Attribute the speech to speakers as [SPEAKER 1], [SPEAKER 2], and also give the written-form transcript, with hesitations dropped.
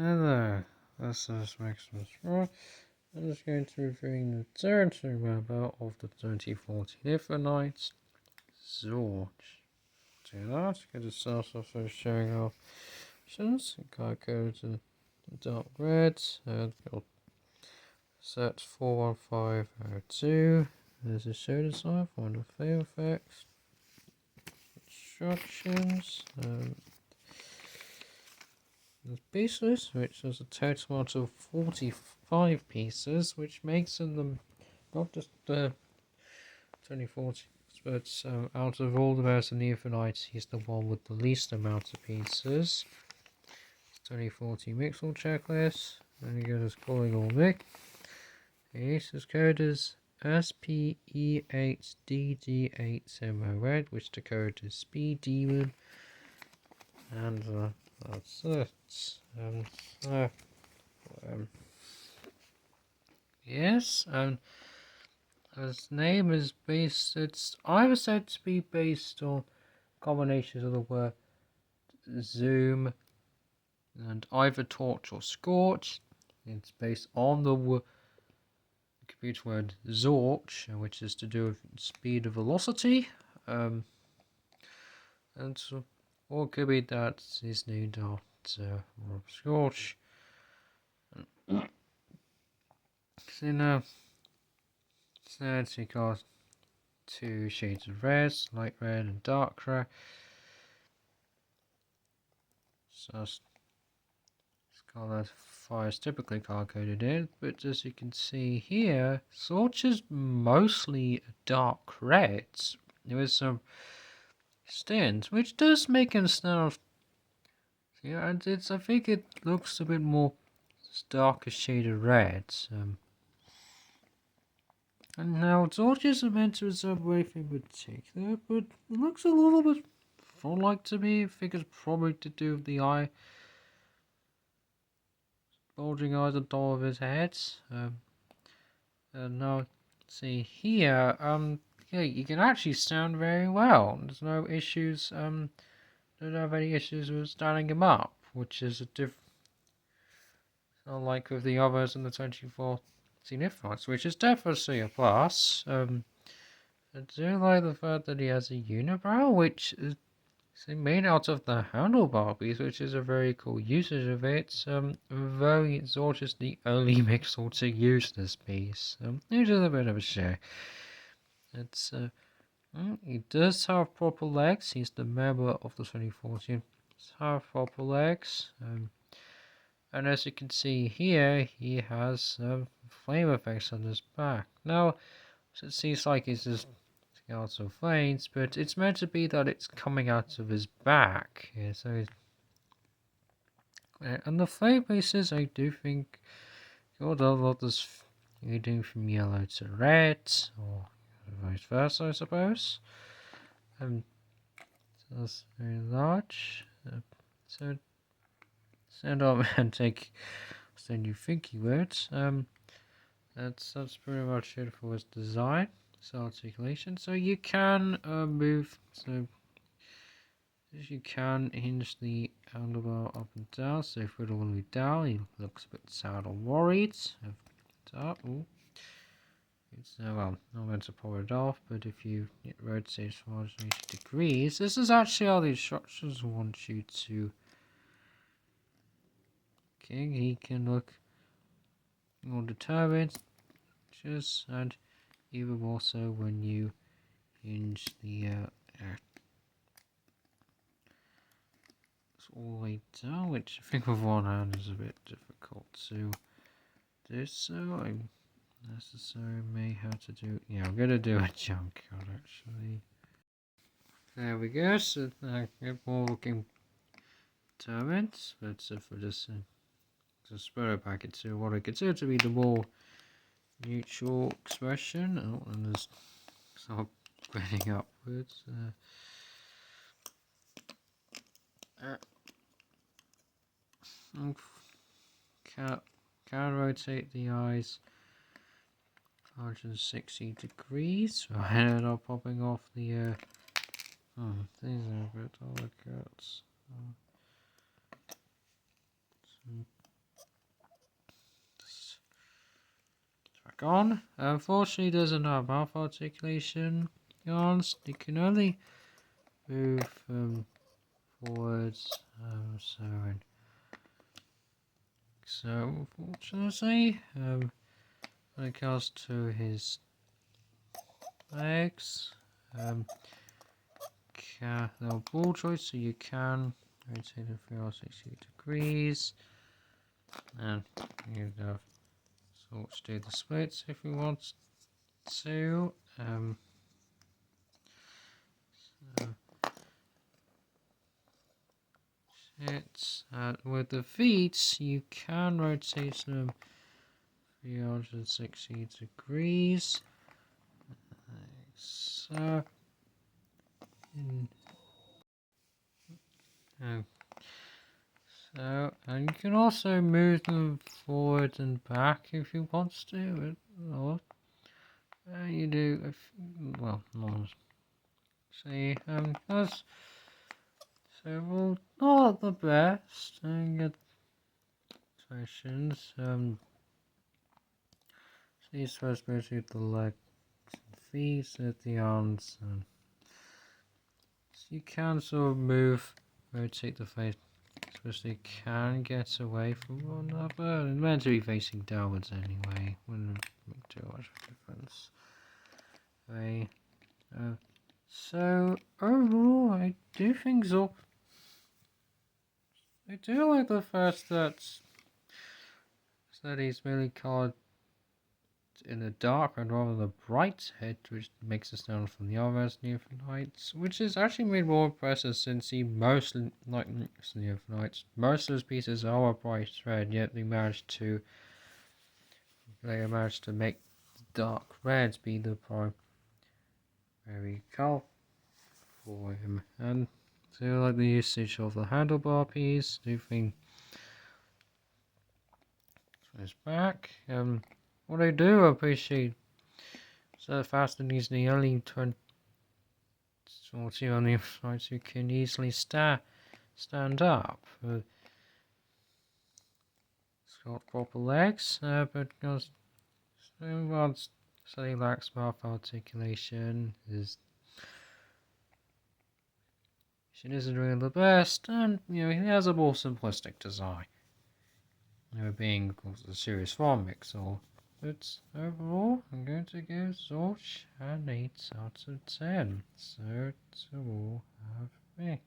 [SPEAKER 1] Hello, this is Maximus Roy. I'm just going to be reviewing the territory member of the 2014 Infinite, Zorch. To do that, get to start off by showing our options. Color codes in dark red, and got set 41502. There's a show design, find the flame effects, instructions, there's pieces, which is a total amount of 45 pieces, which makes them not just 2040, but out of all the members of the Infinite, he's the one with the least amount of pieces. 2040 Mixel checklist, and you go to calling all Mick. His code is SPE8DD8MON, which the code is Speed Demon, and that's it. Yes, his name is based. It's either said to be based on combinations of the word zoom and either torch or scorch. It's based on the computer word Zorch, which is to do with speed of velocity. And so, or it could be that he's named after Rob Scorch. So now, he got two shades of red, light red and dark red. So Scarlet Fire is typically color coded in, but as you can see here, Zorch is mostly dark red with some stints, which does make him stand. Yeah, and I think it looks a bit more darker shaded red. And now Zorch isn't meant to resemble anything particular, but it looks a little bit fawn-like to me. I think it's probably to do with the eye, bulging eyes on top of his head. And now, see here, yeah, you can actually stand very well. There's no issues. Don't have any issues with standing him up, which is a unlike with the others in the 24 Influence, which is definitely a plus. I do like the fact that he has a unibrow, which is made out of the handlebar piece, which is a very cool usage of it. Though Zorch is the only Mixel to use this piece, which is a bit of a shame. It's he does have proper legs. He's the member of the 2014. He's have proper legs. And as you can see here, he has flame effects on his back. Now, it seems like he's just out of flames, but it's meant to be that it's coming out of his back. Yeah, so and the flame pieces, I do think, got a lot of fading from yellow to red, or vice versa, I suppose. So that's very large. So stand up and take than you think you would. That's pretty much it for his design. So articulation. So you can move. So you can hinge the handlebar up and down. So if we're all the way down, he looks a bit sad or worried. Up. It's well, not meant to pull it off, but if you rotate 180 degrees, this is actually how the instructions want you to. Okay, he can look more determined, and even more so when you hinge the all the way down, which I think with one hand is a bit difficult to do. So I necessarily may have to do. Yeah, I'm gonna do a jump cut actually. There we go. So now get more looking determined, but for this. To spread it back into what I consider to be the more neutral expression. Oh, and there's start spreading upwards. Can rotate the eyes 160 degrees. So I ended up popping off the. These are a bit delicate. gone. Unfortunately, doesn't have mouth articulation. Yawns. You can only move forwards. So unfortunately, when it comes to his legs, no ball choice, so you can rotate it 360 degrees, and you have Zorch do the splits if you want to. So with the feet, you can rotate them 360 degrees. So, and you can also move them forward and back if you want to. Or you do, well, see, that's so well, not the best. And get sessions. So you're supposed to move the legs and feet, at the arms, and so you can sort of move, rotate the face. Especially can get away from one another. It's meant to be facing downwards anyway. Wouldn't make too much of a difference. Okay. So overall, I do think Zorch. I do like the fact that he's really colored in the dark and rather than the bright head, which makes us down from the others Neophytes, which is actually made more impressive since he mostly, like Neophytes, most of his pieces are a bright red, yet they managed to make the dark reds be the primary color for him. And so like the usage of the handlebar piece, do you think it's back? What I do appreciate so fast and he's the only 40 on the sides who can easily stand up. It's got proper legs, but because so he lacks mouth articulation, his vision isn't really the best, and he has a more simplistic design. Being of course a serious farm mixer. But overall, I'm going to give Zorch an 8 out of 10. So to all have me.